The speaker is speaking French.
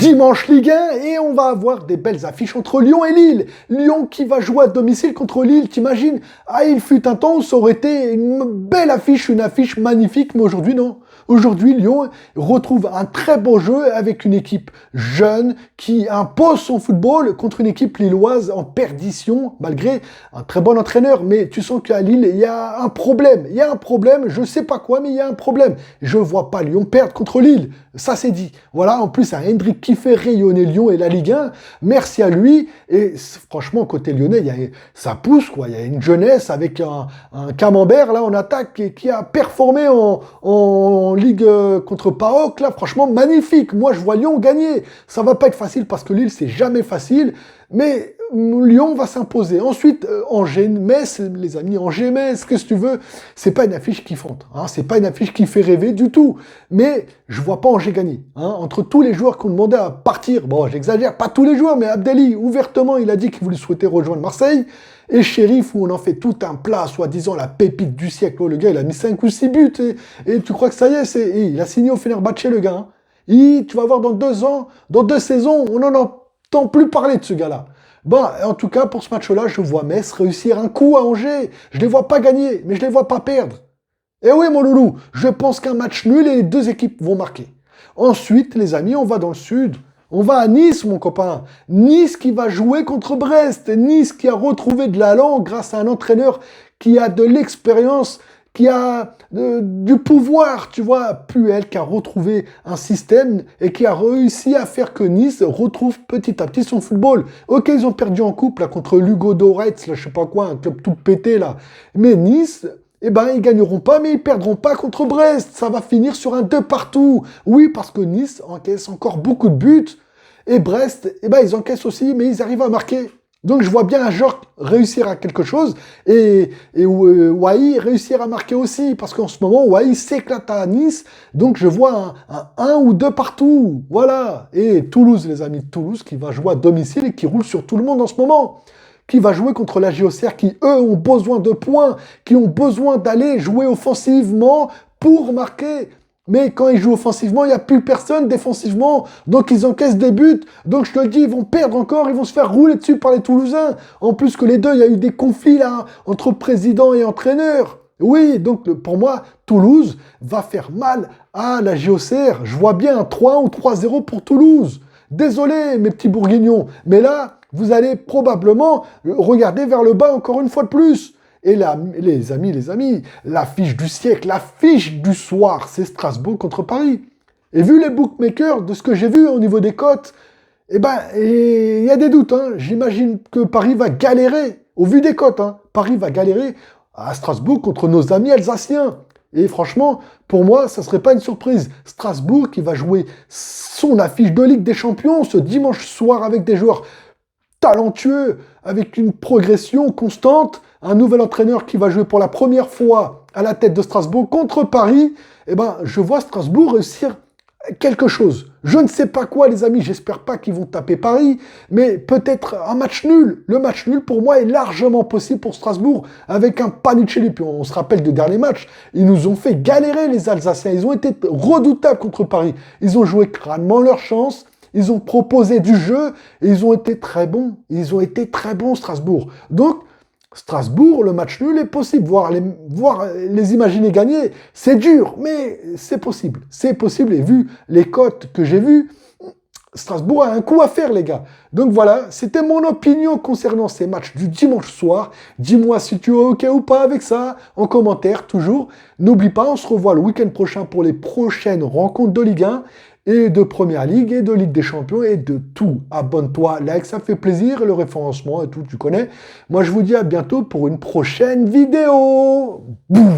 Dimanche Ligue 1 et on va avoir des belles affiches entre Lyon et Lille. Lyon qui va jouer à domicile contre Lille, t'imagines? Ah, il fut un temps où ça aurait été une belle affiche, une affiche magnifique, mais aujourd'hui non. Aujourd'hui, Lyon retrouve un très beau jeu avec une équipe jeune qui impose son football contre une équipe lilloise en perdition, malgré un très bon entraîneur. Mais tu sens qu'à Lille, il y a un problème. Il y a un problème, je sais pas quoi, mais il y a un problème. Je vois pas Lyon perdre contre Lille. Ça, c'est dit. Voilà, en plus, un Hendrick qui fait rayonner Lyon et la Ligue 1. Merci à lui. Et franchement, côté lyonnais, ça pousse, quoi. Il y a une jeunesse avec un camembert, là, en attaque, qui a performé en Ligue contre PAOK, là, franchement, magnifique. Moi, je vois Lyon gagner. Ça va pas être facile parce que Lille, c'est jamais facile. Mais Lyon va s'imposer. Ensuite, Angers-Metz, les amis, Angers-Metz, qu'est-ce que tu veux? C'est pas une affiche kiffante, hein, c'est pas une affiche qui fait rêver du tout. Mais je vois pas Angers gagner. Hein. Entre tous les joueurs qu'on demandait à partir, bon, j'exagère, pas tous les joueurs, mais Abdelli, ouvertement, il a dit qu'il voulait souhaiter rejoindre Marseille. Et Sheriff, où on en fait tout un plat, soi-disant la pépite du siècle. Oh, le gars, il a mis 5 ou 6 buts. Et tu crois que ça y est, il a signé au Fenerbahçe, le gars. Hein. Tu vas voir dans 2 ans, dans 2 saisons, on n'en entend plus parler de ce gars-là. Bon, en tout cas, pour ce match-là, je vois Metz réussir un coup à Angers. Je les vois pas gagner, mais je les vois pas perdre. Et oui, mon loulou, je pense qu'un match nul et les 2 équipes vont marquer. Ensuite, les amis, on va dans le sud. On va à Nice, mon copain. Nice qui va jouer contre Brest. Nice qui a retrouvé de l'allant grâce à un entraîneur qui a de l'expérience, qui a du pouvoir, tu vois, Puel, qui a retrouvé un système et qui a réussi à faire que Nice retrouve petit à petit son football. Ok, ils ont perdu en coupe là contre Lugo Doretz, là, je sais pas quoi, un club tout pété là. Mais Nice, eh ben, ils gagneront pas, mais ils perdront pas contre Brest. Ça va finir sur un 2 partout. Oui, parce que Nice encaisse encore beaucoup de buts. Et Brest, eh ben, ils encaissent aussi, mais ils arrivent à marquer. Donc je vois bien un joueur réussir à quelque chose et Wai réussir à marquer aussi. Parce qu'en ce moment, Wai s'éclate à Nice. Donc je vois un 1 ou 2 partout. Voilà. Et Toulouse, les amis de Toulouse, qui va jouer à domicile et qui roule sur tout le monde en ce moment. Qui va jouer contre la JOCR, qui eux ont besoin de points, qui ont besoin d'aller jouer offensivement pour marquer. Mais quand ils jouent offensivement, il n'y a plus personne défensivement. Donc ils encaissent des buts. Donc je te le dis, ils vont perdre encore, ils vont se faire rouler dessus par les Toulousains. En plus que les deux, il y a eu des conflits là entre président et entraîneur. Oui, donc pour moi, Toulouse va faire mal à la JOCR. Je vois bien un 3 ou 3-0 pour Toulouse. Désolé, mes petits bourguignons. Mais là, vous allez probablement regarder vers le bas encore une fois de plus. Et là, les amis, l'affiche du siècle, l'affiche du soir, c'est Strasbourg contre Paris. Et vu les bookmakers, de ce que j'ai vu au niveau des cotes, eh ben, il y a des doutes. Hein. J'imagine que Paris va galérer, au vu des cotes. Hein. Paris va galérer à Strasbourg contre nos amis alsaciens. Et franchement, pour moi, ça ne serait pas une surprise. Strasbourg qui va jouer son affiche de Ligue des Champions ce dimanche soir avec des joueurs talentueux, avec une progression constante, un nouvel entraîneur qui va jouer pour la première fois à la tête de Strasbourg contre Paris, eh ben, je vois Strasbourg réussir quelque chose. Je ne sais pas quoi, les amis, j'espère pas qu'ils vont taper Paris, mais peut-être un match nul. Le match nul, pour moi, est largement possible pour Strasbourg, avec un Panicelli. Puis on se rappelle du dernier match, ils nous ont fait galérer, les Alsaciens. Ils ont été redoutables contre Paris. Ils ont joué crânement leur chance. Ils ont proposé du jeu et ils ont été très bons. Ils ont été très bons, Strasbourg. Donc, Strasbourg, le match nul est possible. Voir les imaginer gagner, c'est dur, mais c'est possible. C'est possible. Et vu les cotes que j'ai vues, Strasbourg a un coup à faire, les gars. Donc voilà, c'était mon opinion concernant ces matchs du dimanche soir. Dis-moi si tu es OK ou pas avec ça, en commentaire, toujours. N'oublie pas, on se revoit le week-end prochain pour les prochaines rencontres de Ligue 1. Et de Première Ligue, et de Ligue des Champions, et de tout. Abonne-toi, like, ça me fait plaisir, et le référencement et tout, tu connais. Moi, je vous dis à bientôt pour une prochaine vidéo. Boum.